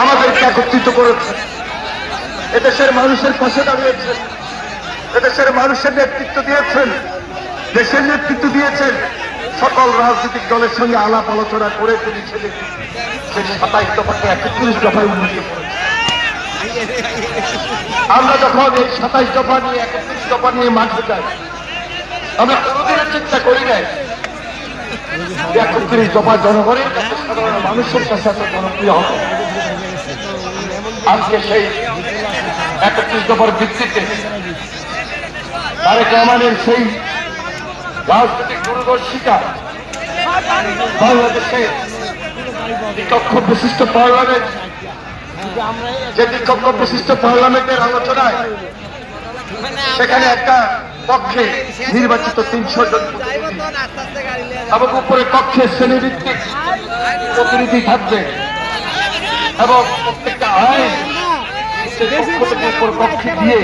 আমাদেরকে একত্রিত করেছেন, এদেশের মানুষের পাশে দাঁড়িয়েছেন, এদেশের মানুষের নেতৃত্ব দিয়েছেন, দেশের নেতৃত্ব দিয়েছেন। সকল রাজনৈতিক দলের সঙ্গে আলাপ আলোচনা করে তিনি সেই 27 দফাকে 31 দফায় উন্নীত করেছেন। আমরা যখন এই 27 দফা নিয়ে 31 দফা নিয়ে মাঠে যাই, আমরা কোনোদিনও চিন্তা করি নাই 31 দফা জনগণের কাছে, সাধারণ মানুষের কাছে এত জনপ্রিয় হবে। আজকে সেই 31 দফার ভিত্তিতে তারেক রহমানের সেই রাজনৈতিক দূরদর্শিতা বাংলাদেশে নিরপেক্ষ বিশিষ্ট পার্লামেন্ট, যে নিরপেক্ষ বিশিষ্ট পার্লামেন্টের আলোচনায় সেখানে একটা পক্ষে নির্বাচিত 300 জন এবং উপরে কক্ষে শ্রেণীভিত্তিক প্রতিনিধি থাকবে এবং প্রত্যেকটা আইন পক্ষ থেকে পক্ষে দিয়ে